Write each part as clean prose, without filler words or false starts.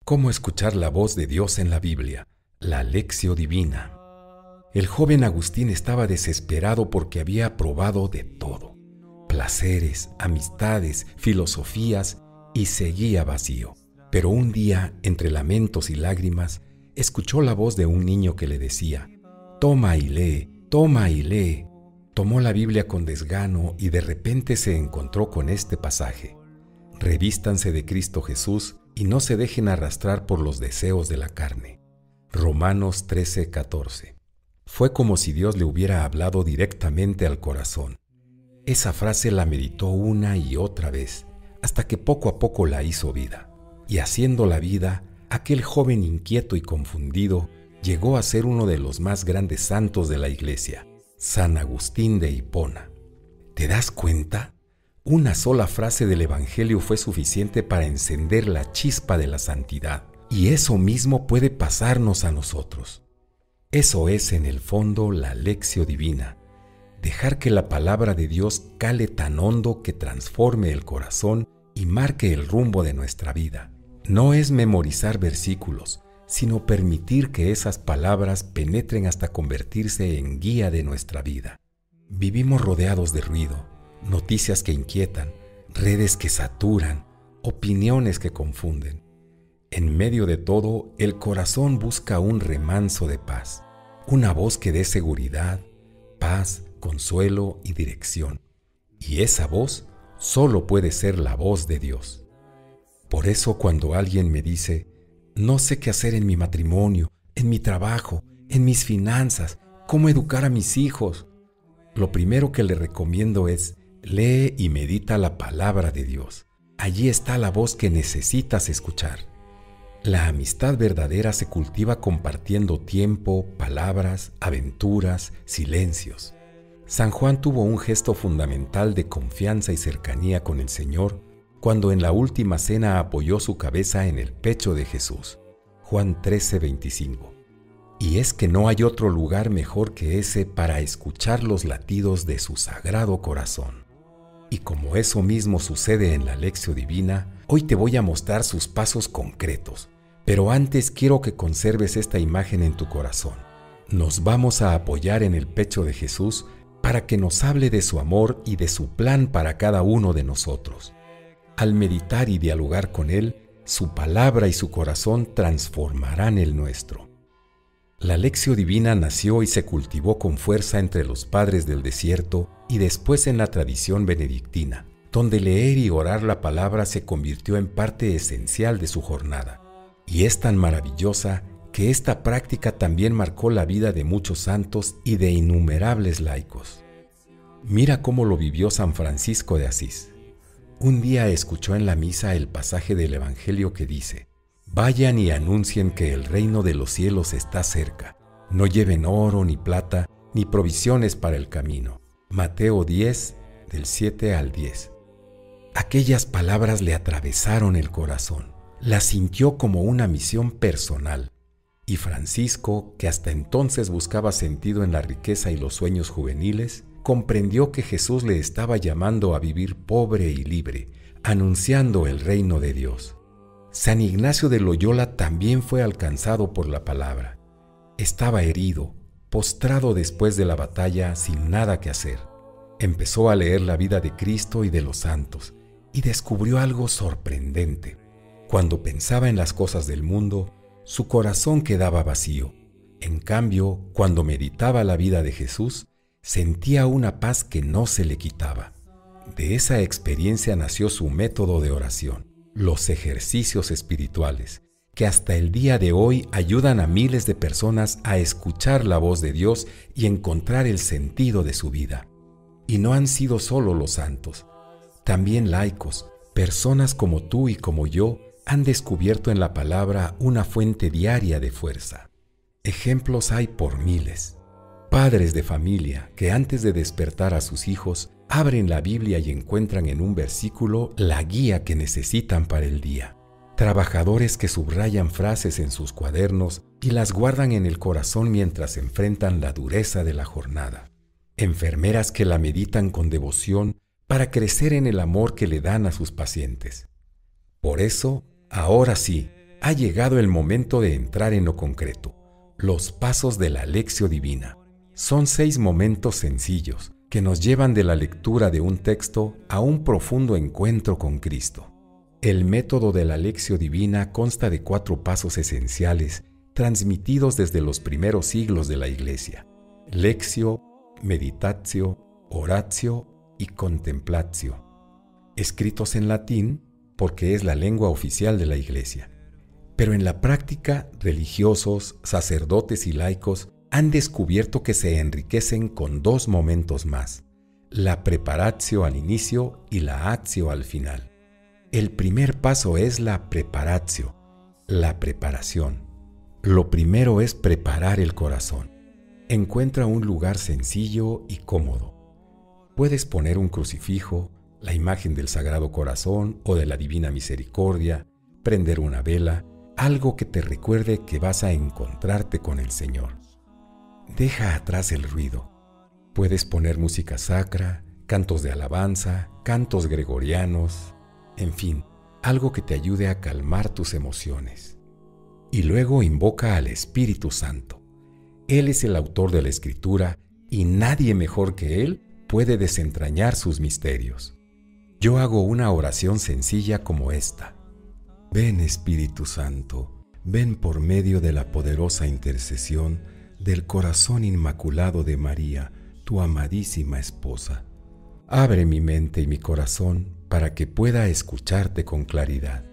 Cómo escuchar la voz de Dios en la Biblia, la Lectio Divina. El joven Agustín estaba desesperado porque había probado de todo: placeres, amistades, filosofías, y seguía vacío. Pero un día, entre lamentos y lágrimas, escuchó la voz de un niño que le decía: «Toma y lee, toma y lee». Tomó la Biblia con desgano y de repente se encontró con este pasaje: «Revístanse de Cristo Jesús y no se dejen arrastrar por los deseos de la carne». Romanos 13:14. Fue como si Dios le hubiera hablado directamente al corazón. Esa frase la meditó una y otra vez, hasta que poco a poco la hizo vida. Y haciéndola vida, aquel joven inquieto y confundido llegó a ser uno de los más grandes santos de la Iglesia, San Agustín de Hipona. ¿Te das cuenta? Una sola frase del Evangelio fue suficiente para encender la chispa de la santidad, y eso mismo puede pasarnos a nosotros. Eso es, en el fondo, la Lectio Divina: dejar que la palabra de Dios cale tan hondo que transforme el corazón y marque el rumbo de nuestra vida. No es memorizar versículos, sino permitir que esas palabras penetren hasta convertirse en guía de nuestra vida. Vivimos rodeados de ruido, noticias que inquietan, redes que saturan, opiniones que confunden. En medio de todo, el corazón busca un remanso de paz, una voz que dé seguridad, paz, consuelo y dirección. Y esa voz solo puede ser la voz de Dios. Por eso, cuando alguien me dice: «No sé qué hacer en mi matrimonio, en mi trabajo, en mis finanzas, cómo educar a mis hijos», lo primero que le recomiendo es: lee y medita la palabra de Dios. Allí está la voz que necesitas escuchar. La amistad verdadera se cultiva compartiendo tiempo, palabras, aventuras, silencios. San Juan tuvo un gesto fundamental de confianza y cercanía con el Señor cuando en la última cena apoyó su cabeza en el pecho de Jesús. Juan 13:25. Y es que no hay otro lugar mejor que ese para escuchar los latidos de su sagrado corazón. Y como eso mismo sucede en la Lectio Divina, hoy te voy a mostrar sus pasos concretos. Pero antes quiero que conserves esta imagen en tu corazón. Nos vamos a apoyar en el pecho de Jesús para que nos hable de su amor y de su plan para cada uno de nosotros. Al meditar y dialogar con Él, su palabra y su corazón transformarán el nuestro. La Lectio Divina nació y se cultivó con fuerza entre los padres del desierto y después en la tradición benedictina, donde leer y orar la palabra se convirtió en parte esencial de su jornada. Y es tan maravillosa que esta práctica también marcó la vida de muchos santos y de innumerables laicos. Mira cómo lo vivió San Francisco de Asís. Un día escuchó en la misa el pasaje del Evangelio que dice: «Vayan y anuncien que el reino de los cielos está cerca. No lleven oro ni plata, ni provisiones para el camino». Mateo 10, del 7 al 10. Aquellas palabras le atravesaron el corazón. Las sintió como una misión personal. Y Francisco, que hasta entonces buscaba sentido en la riqueza y los sueños juveniles, comprendió que Jesús le estaba llamando a vivir pobre y libre, anunciando el reino de Dios. San Ignacio de Loyola también fue alcanzado por la palabra. Estaba herido, postrado después de la batalla, sin nada que hacer. Empezó a leer la vida de Cristo y de los santos, y descubrió algo sorprendente. Cuando pensaba en las cosas del mundo, su corazón quedaba vacío. En cambio, cuando meditaba la vida de Jesús, sentía una paz que no se le quitaba. De esa experiencia nació su método de oración, los ejercicios espirituales, que hasta el día de hoy ayudan a miles de personas a escuchar la voz de Dios y encontrar el sentido de su vida. Y no han sido solo los santos, también laicos, personas como tú y como yo, han descubierto en la palabra una fuente diaria de fuerza. Ejemplos hay por miles. Padres de familia que antes de despertar a sus hijos abren la Biblia y encuentran en un versículo la guía que necesitan para el día. Trabajadores que subrayan frases en sus cuadernos y las guardan en el corazón mientras enfrentan la dureza de la jornada. Enfermeras que la meditan con devoción para crecer en el amor que le dan a sus pacientes. Por eso, ahora sí, Ha llegado el momento de entrar en lo concreto. Los pasos de la Lectio Divina. Son 6 momentos sencillos que nos llevan de la lectura de un texto a un profundo encuentro con Cristo. El método de la Lectio Divina consta de 4 pasos esenciales transmitidos desde los primeros siglos de la Iglesia: Lectio, Meditatio, Oratio y Contemplatio, escritos en latín porque es la lengua oficial de la Iglesia. Pero en la práctica, religiosos, sacerdotes y laicos han descubierto que se enriquecen con 2 momentos más: la preparatio al inicio y la actio al final. El primer paso es la preparatio, la preparación. Lo primero es preparar el corazón. Encuentra un lugar sencillo y cómodo. Puedes poner un crucifijo, la imagen del Sagrado Corazón o de la Divina Misericordia, prender una vela, algo que te recuerde que vas a encontrarte con el Señor. Deja atrás el ruido. Puedes poner música sacra, cantos de alabanza, cantos gregorianos, en fin, algo que te ayude a calmar tus emociones. Y luego invoca al Espíritu Santo. Él es el autor de la Escritura y nadie mejor que Él puede desentrañar sus misterios. Yo hago una oración sencilla como esta: Ven, Espíritu Santo, ven por medio de la poderosa intercesión del corazón inmaculado de María, tu amadísima esposa. Abre mi mente y mi corazón para que pueda escucharte con claridad.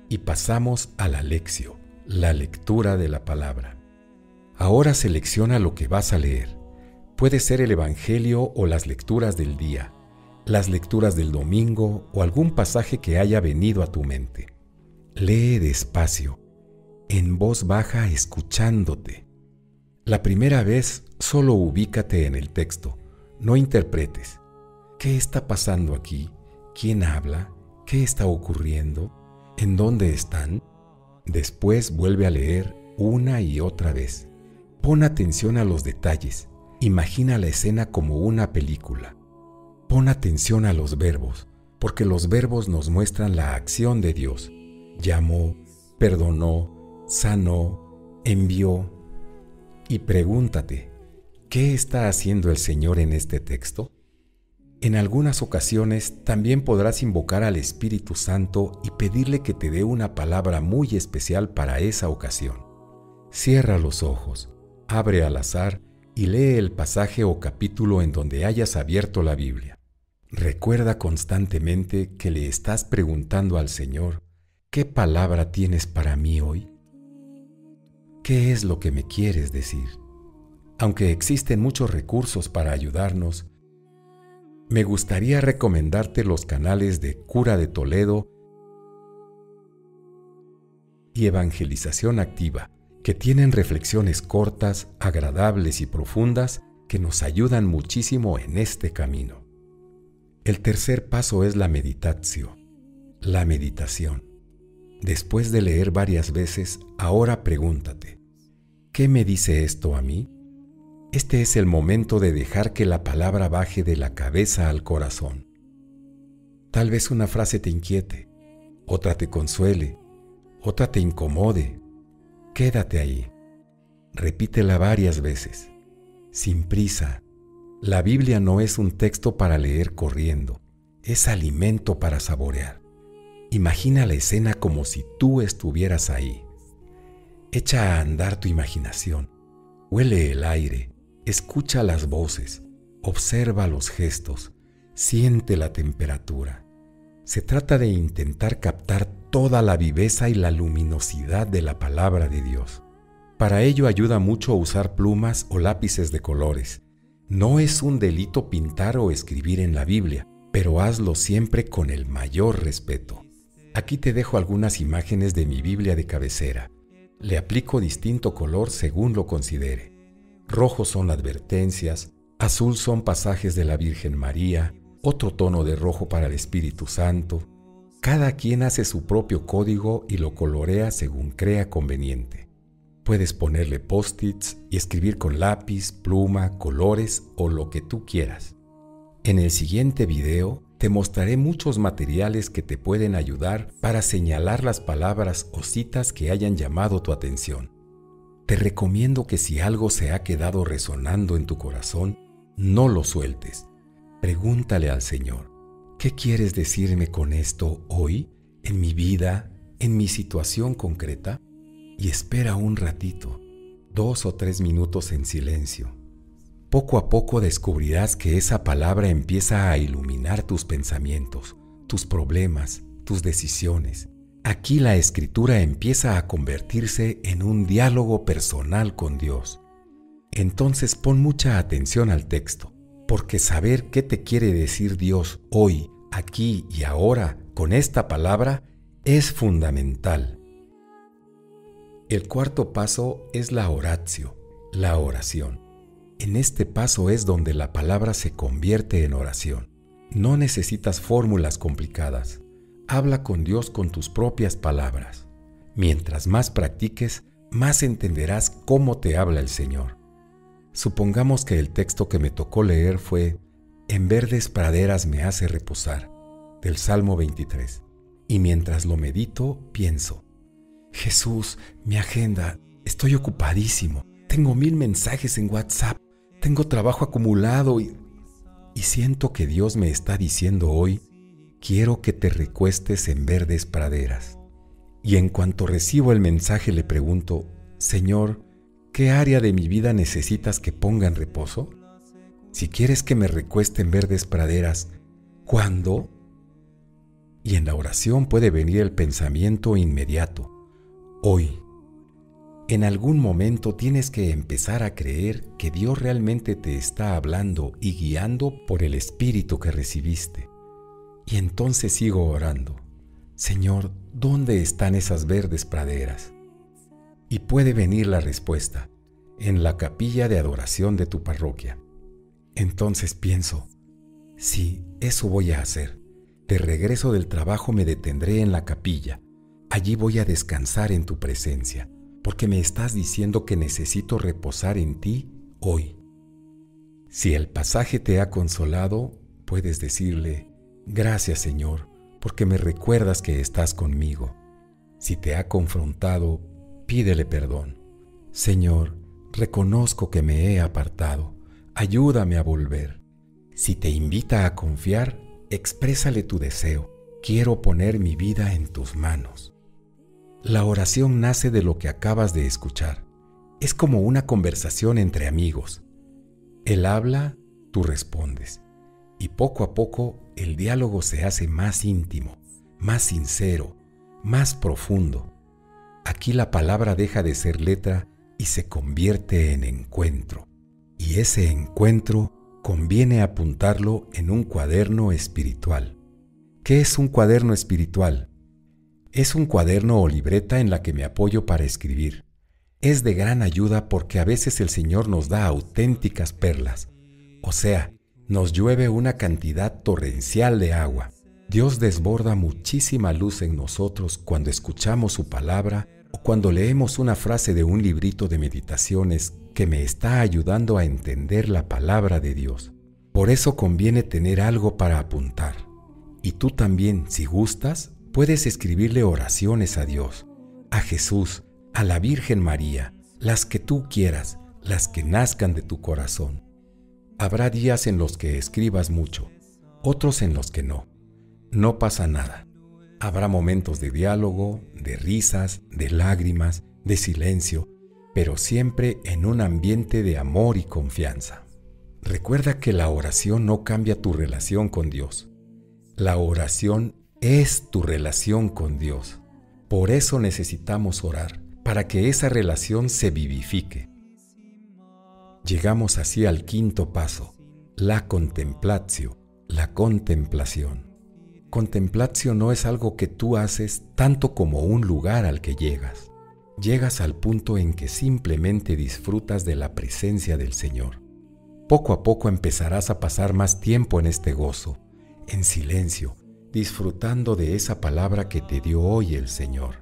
Y pasamos a la lectio, la lectura de la palabra. Ahora selecciona lo que vas a leer. Puede ser el Evangelio o las lecturas del día, las lecturas del domingo o algún pasaje que haya venido a tu mente. Lee despacio, en voz baja, escuchándote. La primera vez solo ubícate en el texto, no interpretes. ¿Qué está pasando aquí? ¿Quién habla? ¿Qué está ocurriendo? ¿En dónde están? Después vuelve a leer una y otra vez. Pon atención a los detalles. Imagina la escena como una película. Pon atención a los verbos, porque los verbos nos muestran la acción de Dios. Llamó, perdonó, sanó, envió. Y pregúntate, ¿qué está haciendo el Señor en este texto? En algunas ocasiones también podrás invocar al Espíritu Santo y pedirle que te dé una palabra muy especial para esa ocasión. Cierra los ojos, abre al azar y lee el pasaje o capítulo en donde hayas abierto la Biblia. Recuerda constantemente que le estás preguntando al Señor: ¿qué palabra tienes para mí hoy? ¿Qué es lo que me quieres decir? Aunque existen muchos recursos para ayudarnos, me gustaría recomendarte los canales de Cura de Toledo y Evangelización Activa, que tienen reflexiones cortas, agradables y profundas que nos ayudan muchísimo en este camino. El tercer paso es la meditatio, la meditación. Después de leer varias veces, ahora pregúntate: ¿qué me dice esto a mí? Este es el momento de dejar que la palabra baje de la cabeza al corazón. Tal vez una frase te inquiete, otra te consuele, otra te incomode. Quédate ahí. Repítela varias veces, sin prisa. La Biblia no es un texto para leer corriendo, es alimento para saborear. Imagina la escena como si tú estuvieras ahí. Echa a andar tu imaginación, huele el aire, escucha las voces, observa los gestos, siente la temperatura. Se trata de intentar captar toda la viveza y la luminosidad de la palabra de Dios. Para ello ayuda mucho usar plumas o lápices de colores. No es un delito pintar o escribir en la Biblia, pero hazlo siempre con el mayor respeto. Aquí te dejo algunas imágenes de mi Biblia de cabecera. Le aplico distinto color según lo considere. Rojo son advertencias, azul son pasajes de la Virgen María, otro tono de rojo para el Espíritu Santo. Cada quien hace su propio código y lo colorea según crea conveniente. Puedes ponerle post-its y escribir con lápiz, pluma, colores o lo que tú quieras. En el siguiente video te mostraré muchos materiales que te pueden ayudar para señalar las palabras o citas que hayan llamado tu atención. Te recomiendo que si algo se ha quedado resonando en tu corazón, no lo sueltes. Pregúntale al Señor, ¿qué quieres decirme con esto hoy, en mi vida, en mi situación concreta? Y espera un ratito, 2 o 3 minutos en silencio. Poco a poco descubrirás que esa palabra empieza a iluminar tus pensamientos, tus problemas, tus decisiones. Aquí la Escritura empieza a convertirse en un diálogo personal con Dios. Entonces pon mucha atención al texto, porque saber qué te quiere decir Dios hoy, aquí y ahora con esta palabra es fundamental. El cuarto paso es la oratio, la oración. En este paso es donde la palabra se convierte en oración. No necesitas fórmulas complicadas. Habla con Dios con tus propias palabras. Mientras más practiques, más entenderás cómo te habla el Señor. Supongamos que el texto que me tocó leer fue «En verdes praderas me hace reposar», del Salmo 23. Y mientras lo medito, pienso, Jesús, mi agenda, estoy ocupadísimo, tengo 1000 mensajes en WhatsApp, tengo trabajo acumulado y siento que Dios me está diciendo hoy, quiero que te recuestes en verdes praderas. Y en cuanto recibo el mensaje le pregunto, Señor, ¿qué área de mi vida necesitas que ponga en reposo? Si quieres que me recueste en verdes praderas, ¿cuándo? Y en la oración puede venir el pensamiento inmediato, hoy. En algún momento tienes que empezar a creer que Dios realmente te está hablando y guiando por el Espíritu que recibiste. Y entonces sigo orando. Señor, ¿dónde están esas verdes praderas? Y puede venir la respuesta, en la capilla de adoración de tu parroquia. Entonces pienso, sí, eso voy a hacer. De regreso del trabajo me detendré en la capilla. Allí voy a descansar en tu presencia, porque me estás diciendo que necesito reposar en ti hoy. Si el pasaje te ha consolado, puedes decirle, gracias Señor, porque me recuerdas que estás conmigo. Si te ha confrontado, pídele perdón. Señor, reconozco que me he apartado, ayúdame a volver. Si te invita a confiar, exprésale tu deseo, quiero poner mi vida en tus manos. La oración nace de lo que acabas de escuchar. Es como una conversación entre amigos. Él habla, tú respondes. Y poco a poco el diálogo se hace más íntimo, más sincero, más profundo. Aquí la palabra deja de ser letra y se convierte en encuentro. Y ese encuentro conviene apuntarlo en un cuaderno espiritual. ¿Qué es un cuaderno espiritual? Es un cuaderno o libreta en la que me apoyo para escribir. Es de gran ayuda porque a veces el Señor nos da auténticas perlas. O sea, nos llueve una cantidad torrencial de agua. Dios desborda muchísima luz en nosotros cuando escuchamos su palabra o cuando leemos una frase de un librito de meditaciones que me está ayudando a entender la palabra de Dios. Por eso conviene tener algo para apuntar. Y tú también, si gustas, puedes escribirle oraciones a Dios, a Jesús, a la Virgen María, las que tú quieras, las que nazcan de tu corazón. Habrá días en los que escribas mucho, otros en los que no. No pasa nada. Habrá momentos de diálogo, de risas, de lágrimas, de silencio, pero siempre en un ambiente de amor y confianza. Recuerda que la oración no cambia tu relación con Dios. La oración es tu relación con Dios. Por eso necesitamos orar, para que esa relación se vivifique. Llegamos así al quinto paso, la contemplatio, la contemplación. Contemplatio no es algo que tú haces tanto como un lugar al que llegas. Llegas al punto en que simplemente disfrutas de la presencia del Señor. Poco a poco empezarás a pasar más tiempo en este gozo, en silencio, disfrutando de esa palabra que te dio hoy el Señor.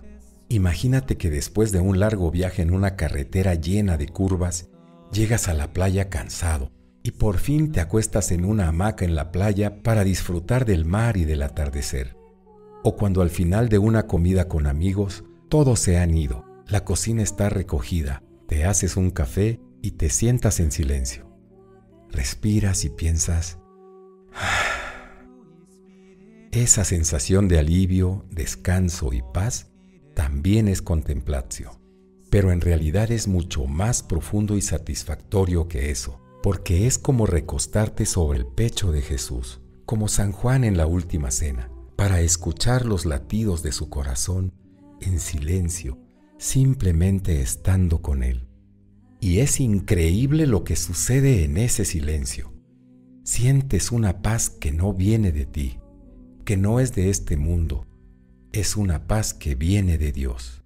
Imagínate que después de un largo viaje en una carretera llena de curvas, llegas a la playa cansado, y por fin te acuestas en una hamaca en la playa para disfrutar del mar y del atardecer. O cuando al final de una comida con amigos, todos se han ido, la cocina está recogida, te haces un café y te sientas en silencio. Respiras y piensas. Esa sensación de alivio, descanso y paz también es contemplatio. Pero en realidad es mucho más profundo y satisfactorio que eso, porque es como recostarte sobre el pecho de Jesús, como San Juan en la última cena, para escuchar los latidos de su corazón en silencio, simplemente estando con Él. Y es increíble lo que sucede en ese silencio. Sientes una paz que no viene de ti, que no es de este mundo, es una paz que viene de Dios.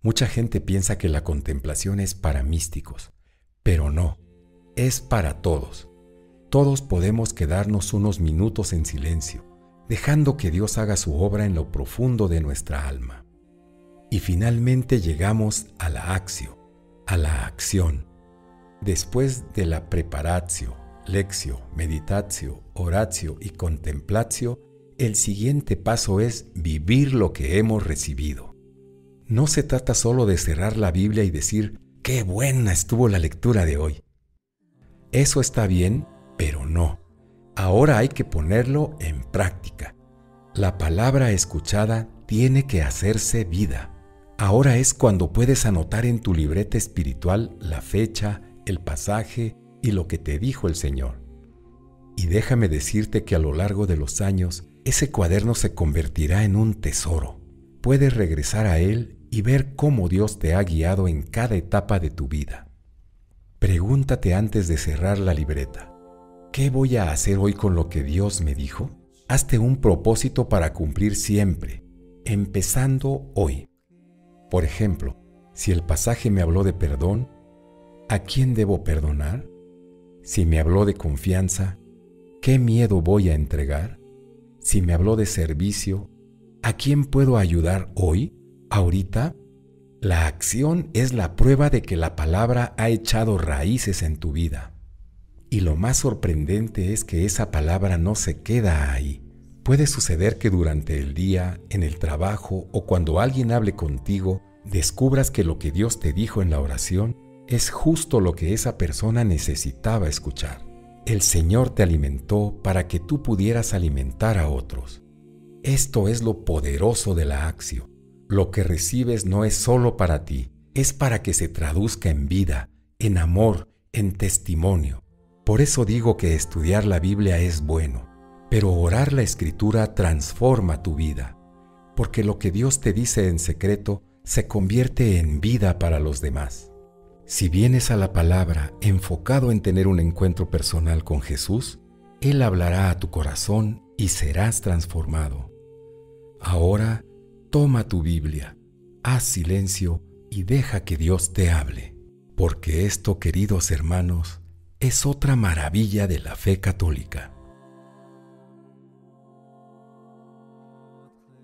Mucha gente piensa que la contemplación es para místicos, pero no, es para todos. Todos podemos quedarnos unos minutos en silencio, dejando que Dios haga su obra en lo profundo de nuestra alma. Y finalmente llegamos a la actio, a la acción. Después de la preparatio, lectio, meditatio, oratio y contemplatio, el siguiente paso es vivir lo que hemos recibido. No se trata solo de cerrar la Biblia y decir, ¡qué buena estuvo la lectura de hoy! Eso está bien, pero no. Ahora hay que ponerlo en práctica. La palabra escuchada tiene que hacerse vida. Ahora es cuando puedes anotar en tu libreta espiritual la fecha, el pasaje y lo que te dijo el Señor. Y déjame decirte que a lo largo de los años, ese cuaderno se convertirá en un tesoro. Puedes regresar a él y ver cómo Dios te ha guiado en cada etapa de tu vida. Pregúntate antes de cerrar la libreta, ¿qué voy a hacer hoy con lo que Dios me dijo? Hazte un propósito para cumplir siempre, empezando hoy. Por ejemplo, si el pasaje me habló de perdón, ¿a quién debo perdonar? Si me habló de confianza, ¿qué miedo voy a entregar? Si me habló de servicio, ¿a quién puedo ayudar hoy, ahorita? La acción es la prueba de que la palabra ha echado raíces en tu vida. Y lo más sorprendente es que esa palabra no se queda ahí. Puede suceder que durante el día, en el trabajo o cuando alguien hable contigo, descubras que lo que Dios te dijo en la oración es justo lo que esa persona necesitaba escuchar. El Señor te alimentó para que tú pudieras alimentar a otros. Esto es lo poderoso de la actio. Lo que recibes no es solo para ti, es para que se traduzca en vida, en amor, en testimonio. Por eso digo que estudiar la Biblia es bueno, pero orar la Escritura transforma tu vida, porque lo que Dios te dice en secreto se convierte en vida para los demás. Si vienes a la palabra enfocado en tener un encuentro personal con Jesús, Él hablará a tu corazón y serás transformado. Ahora, toma tu Biblia, haz silencio y deja que Dios te hable, porque esto, queridos hermanos, es otra maravilla de la fe católica.